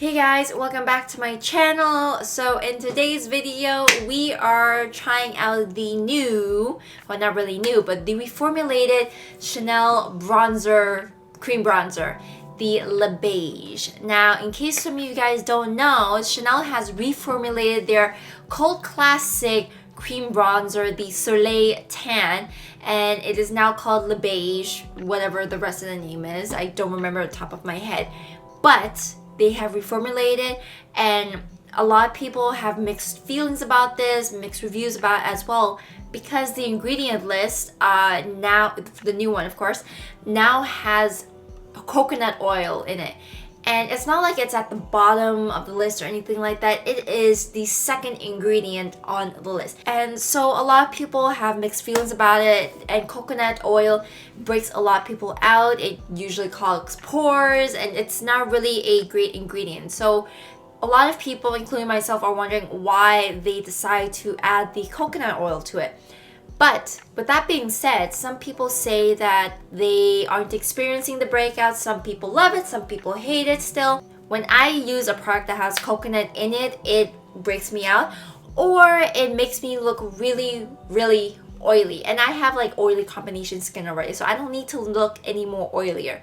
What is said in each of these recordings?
Hey guys, welcome back to my channel. So in today's video, we are trying out the new, well not really new, but the reformulated Chanel bronzer, cream bronzer, the Beige. Now, in case some of you guys don't know, Chanel has reformulated their cult classic cream bronzer, the Soleil Tan, and it is now called Beige, whatever the rest of the name is. I don't remember the top of my head, but they have reformulated, and a lot of people have mixed feelings about this, mixed reviews about it as well, because the ingredient list now, the new one of course, now has coconut oil in it. And it's not like it's at the bottom of the list or anything like that. It is the second ingredient on the list. And so a lot of people have mixed feelings about it, and coconut oil breaks a lot of people out. It usually clogs pores, and it's not really a great ingredient. So a lot of people, including myself, are wondering why they decide to add the coconut oil to it. But with that being said, some people say that they aren't experiencing the breakouts. Some people love it, some people hate it still. When I use a product that has coconut in it, it breaks me out, or it makes me look really, really oily. And I have like oily combination skin already, so I don't need to look any more oilier.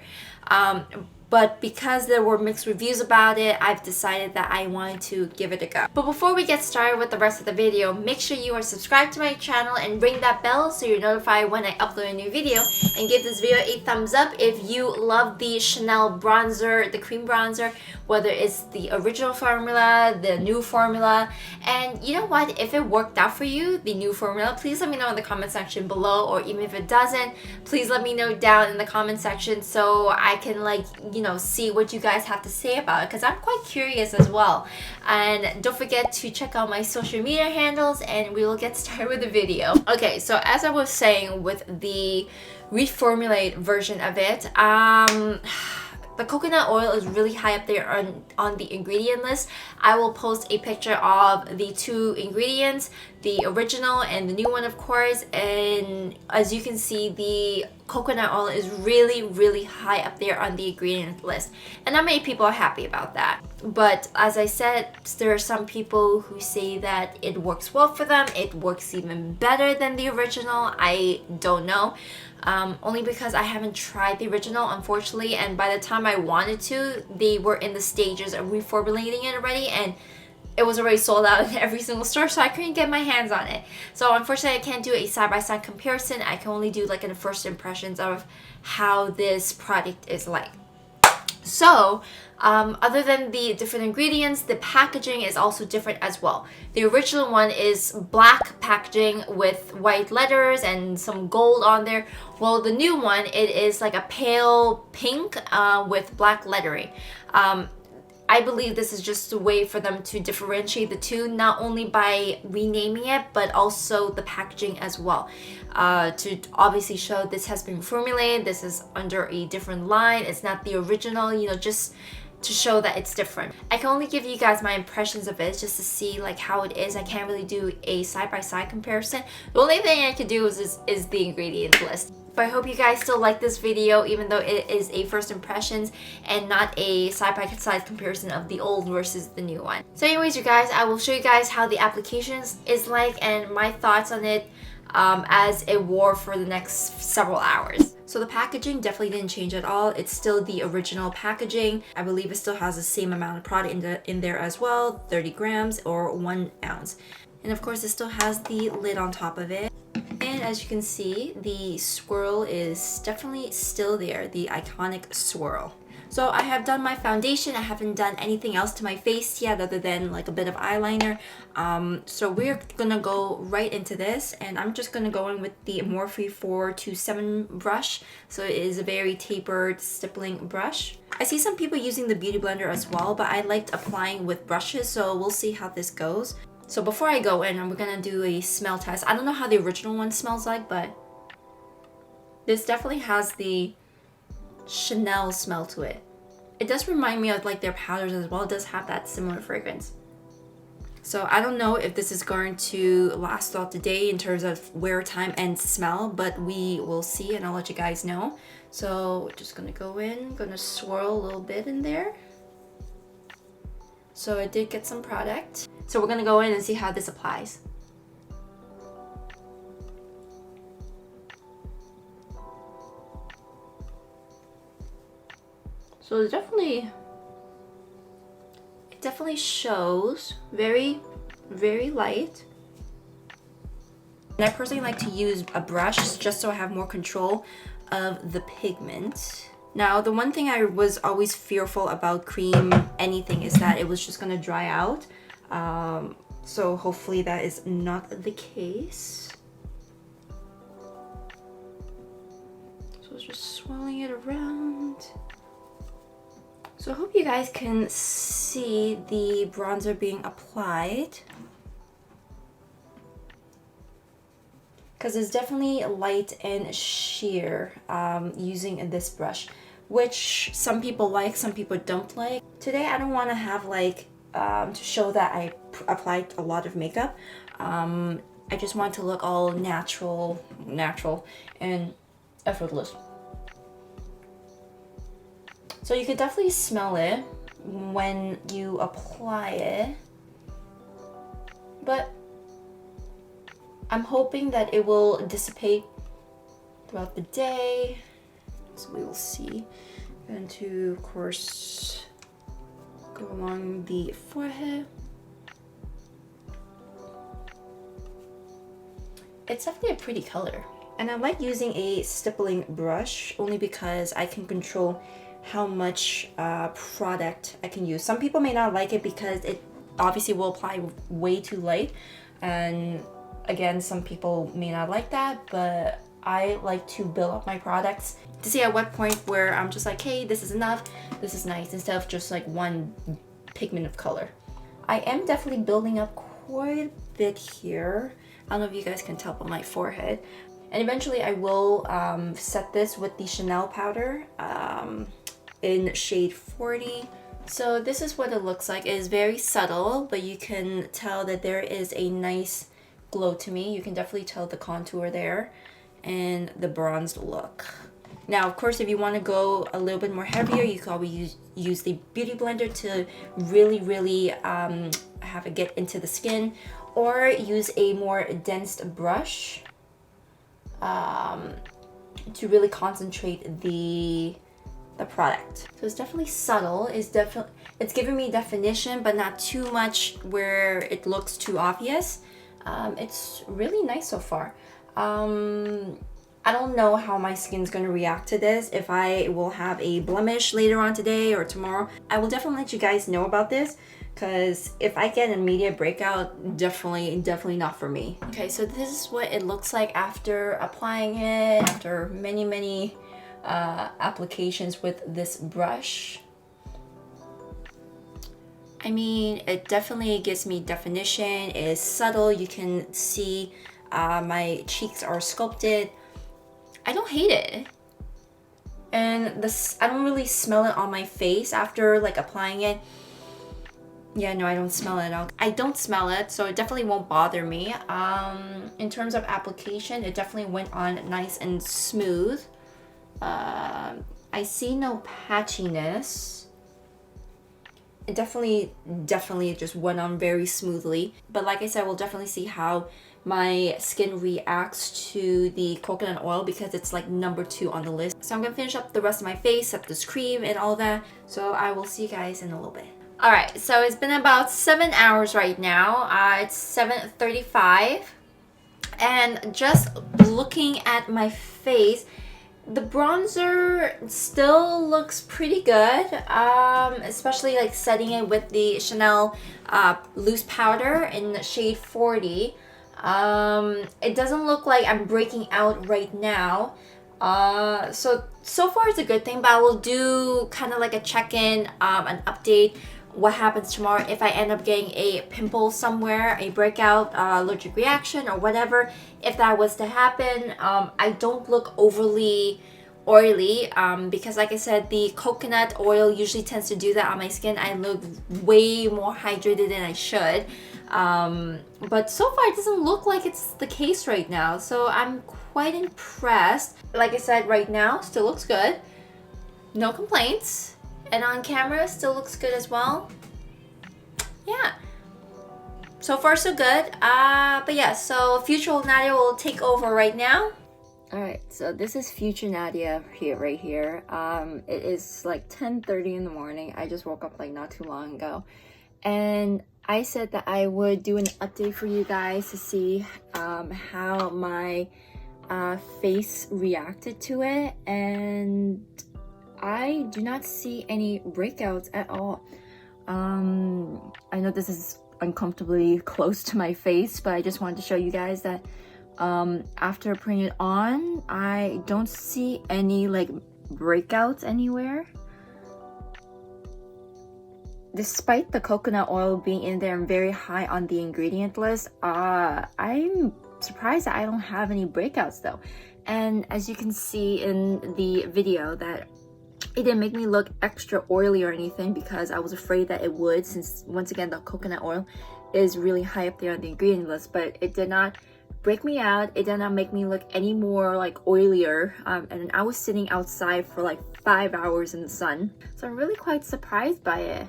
But because there were mixed reviews about it, I've decided that I wanted to give it a go. But before we get started with the rest of the video, make sure you are subscribed to my channel and ring that bell so you're notified when I upload a new video. And give this video a thumbs up if you love the Chanel bronzer, the cream bronzer, whether it's the original formula, the new formula. And you know what? If it worked out for you, the new formula, please let me know in the comment section below, or even if it doesn't, please let me know down in the comment section so I can see what you guys have to say about it, because I'm quite curious as well. And don't forget to check out my social media handles, and we will get started with the video. Okay, so as I was saying, with the reformulated version of it, the coconut oil is really high up there on the ingredient list. I will post a picture of the two ingredients, the original and the new one of course, and as you can see, the coconut oil is really, really high up there on the ingredient list, and not many people are happy about that. But as I said, there are some people who say that it works well for them, it works even better than the original. I don't know. Only because I haven't tried the original, unfortunately, and by the time I wanted to, they were in the stages of reformulating it already, and it was already sold out in every single store, so I couldn't get my hands on it. So unfortunately, I can't do a side-by-side comparison. I can only do like an first impressions of how this product is like. So, other than the different ingredients, the packaging is also different as well. The original one is black packaging with white letters and some gold on there. Well, the new one, it is like a pale pink with black lettering. I believe this is just a way for them to differentiate the two, not only by renaming it, but also the packaging as well. To obviously show this has been formulated, this is under a different line, it's not the original, just to show that it's different. I can only give you guys my impressions of it just to see like how it is. I can't really do a side-by-side comparison. The only thing I could do is the ingredients list. But I hope you guys still like this video, even though it is a first impressions and not a side-by-side comparison of the old versus the new one. So anyways, you guys, I will show you guys how the application is like and my thoughts on it as it wore for the next several hours. So the packaging definitely didn't change at all. It's still the original packaging. I believe it still has the same amount of product in there as well, 30 grams or 1 ounce. And of course, it still has the lid on top of it. And as you can see, the swirl is definitely still there, the iconic swirl. So I have done my foundation. I haven't done anything else to my face yet other than like a bit of eyeliner. So we're gonna go right into this, and I'm just gonna go in with the Morphe 427 brush. So it is a very tapered stippling brush. I see some people using the Beauty Blender as well, but I liked applying with brushes, so we'll see how this goes. So before I go in, we're gonna do a smell test. I don't know how the original one smells like, but this definitely has the Chanel smell to it. It does remind me of like their powders as well. It does have that similar fragrance. So I don't know if this is going to last throughout the day in terms of wear time and smell, but we will see and I'll let you guys know. So we're just gonna go in, gonna swirl a little bit in there. So I did get some product. So we're gonna go in and see how this applies. So it definitely shows very, very light. And I personally like to use a brush just so I have more control of the pigment. Now, the one thing I was always fearful about cream anything is that it was just gonna dry out. So hopefully that is not the case. So it's just swirling it around. So I hope you guys can see the bronzer being applied, because it's definitely light and sheer using this brush, which some people like, some people don't like. Today I don't want to have like to show that I applied a lot of makeup. I just want to look all natural and effortless. So you could definitely smell it when you apply it, but I'm hoping that it will dissipate throughout the day, so we will see. And to, of course, go along the forehead. It's definitely a pretty color. And I like using a stippling brush only because I can control how much product I can use. Some people may not like it because it obviously will apply way too light, and again, some people may not like that, but I like to build up my products to see at what point where I'm just like, hey, this is enough, this is nice, instead of just like one pigment of color. I am definitely building up quite a bit here. I don't know if you guys can tell by my forehead. And eventually I will set this with the Chanel powder in shade 40. So this is what it looks like. It is very subtle, but you can tell that there is a nice glow to me. You can definitely tell the contour there and the bronzed look. Now, of course, if you want to go a little bit more heavier, you can always use the beauty blender to really have it get into the skin, or use a more dense brush to really concentrate the product. So it's definitely subtle. It's giving me definition, but not too much where it looks too obvious. It's really nice so far. I don't know how my skin's gonna react to this, if I will have a blemish later on today or tomorrow. I will definitely let you guys know about this, because if I get an immediate breakout, definitely not for me. Okay, so this is what it looks like after applying it, after many applications with this brush. I mean, it definitely gives me definition. It is subtle. You can see my cheeks are sculpted. I don't hate it. And I don't really smell it on my face after like applying it. Yeah, no, I don't smell it at all. I don't smell it, so it definitely won't bother me. In terms of application, it definitely went on nice and smooth. I see no patchiness. It definitely just went on very smoothly. But like I said, we'll definitely see how my skin reacts to the coconut oil, because it's like number 2 on the list. So I'm gonna finish up the rest of my face, set this cream and all that. So I will see you guys in a little bit. Alright, so it's been about 7 hours right now. It's 7:35. And just looking at my face, the bronzer still looks pretty good, especially like setting it with the Chanel loose powder in the shade 40. It doesn't look like I'm breaking out right now. So far it's a good thing, but I will do kind of like a check-in, an update, what happens tomorrow if I end up getting a pimple somewhere, a breakout, allergic reaction or whatever. If that was to happen, I don't look overly oily, because like I said, the coconut oil usually tends to do that on my skin. I look way more hydrated than I should. But so far it doesn't look like it's the case right now, so I'm quite impressed. Like I said, right now still looks good, no complaints, and on camera still looks good as well. so far so good. But yeah, so future Nadia will take over right now. Alright, so this is future Nadia right here. It is like 10:30 in the morning. I just woke up like not too long ago. And I said that I would do an update for you guys to see how my face reacted to it. And I do not see any breakouts at all. I know this is uncomfortably close to my face, but I just wanted to show you guys that after putting it on, I don't see any like breakouts anywhere. Despite the coconut oil being in there and very high on the ingredient list, I'm surprised that I don't have any breakouts though. And as you can see in the video, that it didn't make me look extra oily or anything, because I was afraid that it would, since once again the coconut oil is really high up there on the ingredient list. But it did not break me out. It did not make me look any more like oilier. And I was sitting outside for like 5 hours in the sun, so I'm really quite surprised by it.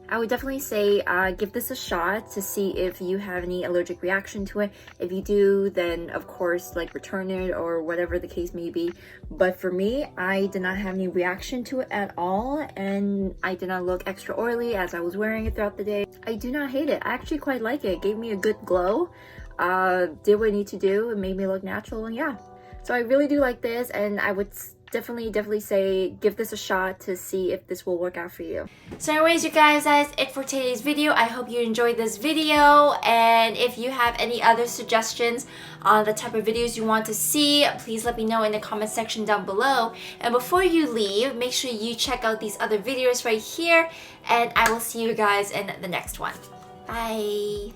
I would definitely say give this a shot to see if you have any allergic reaction to it. If you do, then of course like return it or whatever the case may be. But for me, I did not have any reaction to it at all, and I did not look extra oily as I was wearing it throughout the day. I do not hate it. I actually quite like it. It gave me a good glow, did what it needed to do. It made me look natural, and yeah. So I really do like this, and I would definitely say give this a shot to see if this will work out for you. So anyways, you guys, that's it for today's video. I hope you enjoyed this video, and if you have any other suggestions on the type of videos you want to see, please let me know in the comment section down below. And before you leave, make sure you check out these other videos right here, and I will see you guys in the next one. Bye!